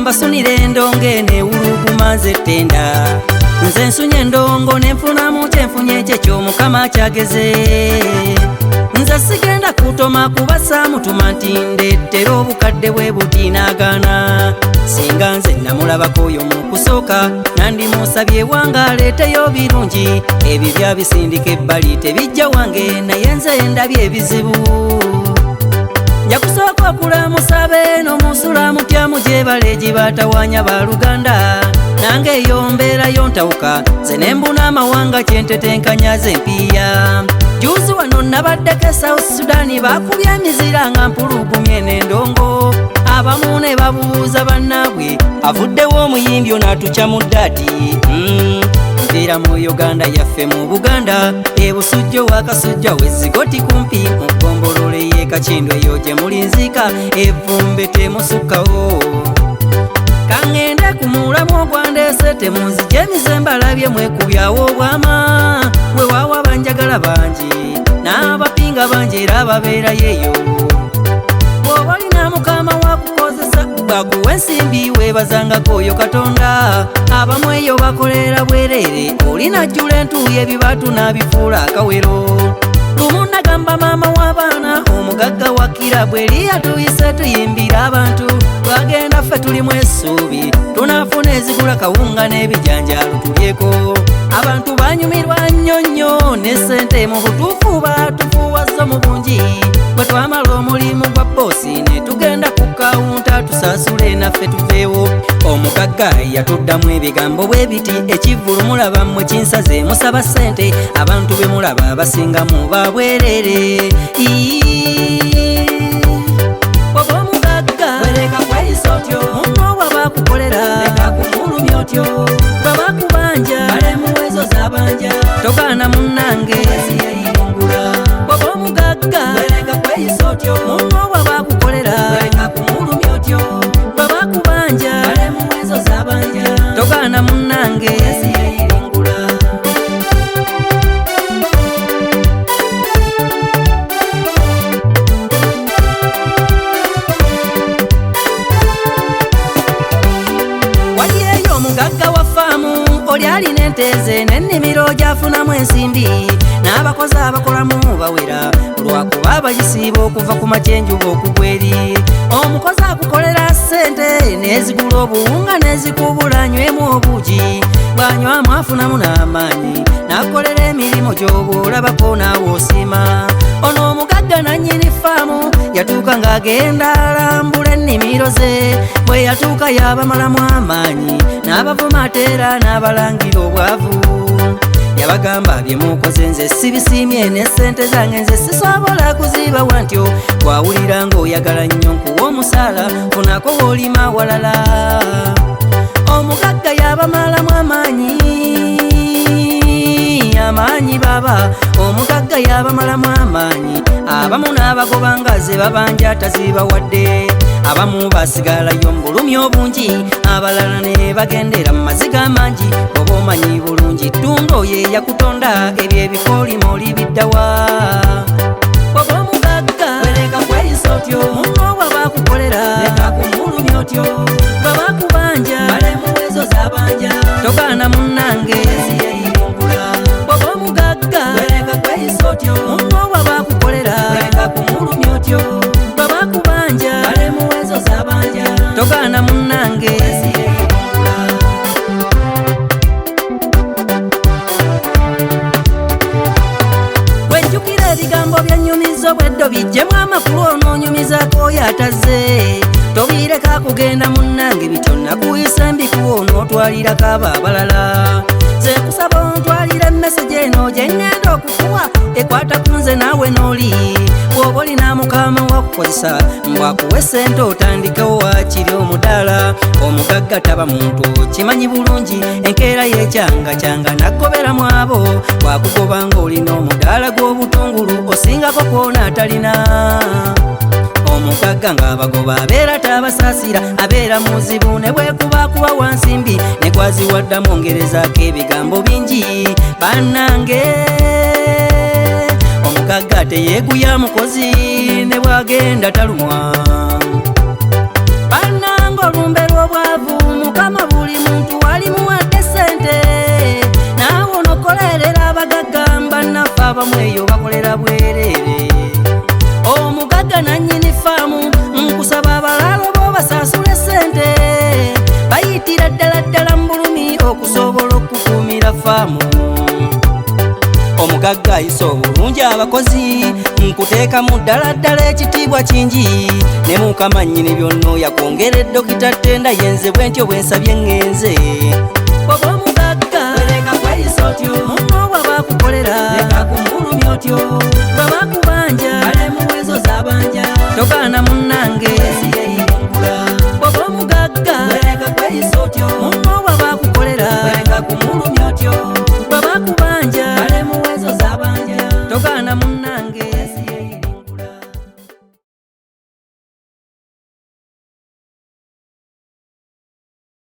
mbasunire endonge newuluguma nze ttenda nze nsunye endongo nenfunamu kyenfunye kyekyo Mukama kyageze nze sigenda kutoma kubasa mutuma nti ndeetera obukadde bwe butinaagana singa nze namulabako oyo mu kusooka nandimusabye wange aleeteyo birungi ebibya bisindika ebbali tebijja wange naye nze ndabye ebizibu nja kusooka okulamusa beeno musula mutya mugyebale gibatawanya baluganda nange eyo mbeerayo ntawuka nze nembuna amawanga kyentetenkanya ze mpiya juzi wano nabaddeko South Sudan bakubye emizira nga mpulugumye n'endongo abamu ne babuuza bannaabwe avuddewo omuyimbi ono atukya mu ddaati mbeera mu Uganda yaffe mu Buganda ebusujjo wakasujja wezigoti kumpi mu ggombolola y'Ekakindu eyo gye mulinzika evvumbe temusukkawo kangende ku mulamu ogwandeese temunzija emizembe alabye mwekubyawo obwama wewawa banjagala bangi n'abapinga bangi era babeerayo eyo bw'oba olina mukama wakukozesa bwakuwa ensimbi weebazangako oyo Katonda abamu eyo bakolera bwereere olinajjula entuuyo ebibatu n'abifuula akawero lumu nagamba maama w'abaana omugagga wa kirabu eri yatuyise tuyimbira abantu twagenda ffe tulimu essuubi tunaafuna ezigula kawunga n'ebijanjaalo tulyeko abantu banyumirwa nnyo nnyo ne ssente mu butuufu batufuwaza mu bungi bwe twamala omulimu gwa boosi ne tugenda ku kawunta tusaasule naffe tuveewo omugagga yatuddamu ebigambo bwe biti ekivvulu mulaba mmwe kinsaze musaba ssente abantu be mulaba basingamu babwerere bw'oba omugagga wereka kweyisa otyo munno wabakukolera leka kumulumya otyo babakubanja balemuwezo zabanja togaana munnange yeyirungula bw'oba omugagga wereka kweyisa otyo munno wabakukolera leka kumulumya otyo babakubanja balemuwezo zabanja togaana munnange yeyirungula omugagga wa faamu oli alina enteeze n'ennimiro gy'afunamu ensimbi n'abakozi abakolamu bawera lwakuba bagisiiba okuva ku makyenjuba okugwa eri omukozi akukolera ssente n'ezigula obuwunga n'ezikubula anywemu obuugi bw'anywamu afunamu n'amaanyi n'akolera emirimu gy'oba olabako naawe osiima ono omugagga nannyini faamu yatuuka ng'agenda alambula ennimiro ze bwe yatuuka yabamalamu amaanyi n'abavuma ateera n'abalangira obwavu yabagamba bye mukoze nze sibisiimye ne ssente zange nze sisobola kuzibawa ntyo bwawulira ng'oyagala nnyo nkuwa omusaala funako w'olima walala omugagga yabamalamu amaanyi baba omugagga yabamalamu amaanyi abamu n'abagoba nga ze babanja tazibawadde abamu basigalayo mu bulumi obungi abalala ne bagendera mu maziga amangi oba omanyi bulungi ttundo ye yakutonda ebyo ebikoolimo olibiddawa oba omugagga wereka kweyisa otyo munno wabakukolera leka kumulumya otyo babakubanja balemuwezo zabanja togaana munnange oba omugagga wereka kweyisa otyo munno wabakukolera leka kumulumya otyo babakubanja balemuwezo zabanja togaana munnange wenjukira ebigambo byanyumiza obweddo bijjemu amakulu onoonyumizako oyo atazze tobireka kugenda munnange bitonakuyisa mbikuwa onootwalirako abo abalala ze nkusaba ontwalira emmeseji eno gye ngenda okukuwa ekwata ku nze naawe n'oli bw'oba olina mukama wakukozesa mbwakuwa essente otandikewo wakiri omudaala omugagga taba muntu kimanyi bulungi enkeera y'ekyanga naggoberamu abo bwakugoba ng'olina omudaala gw'obutungulu osingako kwona atalina omugagga ng'abagoba abeera tabasaasira abeera muzibu ne bwekubakuba wansimbi ne gwaziwaddamu ongerezaako ebigambo bingi bannange omugagga teyeeguya mukozi ne bwagenda talumwa bannange olumbe lw'obwavu faamu eyo bakolera bwerere. Omugagga nannyini faamu nkusaba abalaalo b'obasaasule ssente bayitira ddala mu bulumi okusobola okukuumira faamu. Omugagga ayisa obulungi abakozi nkuteekamu ddala ekitiibwa kingi ne Mukama nnyini byonna yakwongera Dokita Ttenda yenze bwentyo bwensabye ngenze. Bw'oba omugagga leka kweyisa otyo munno bw'aba akukolera leka kumbulumya otyo.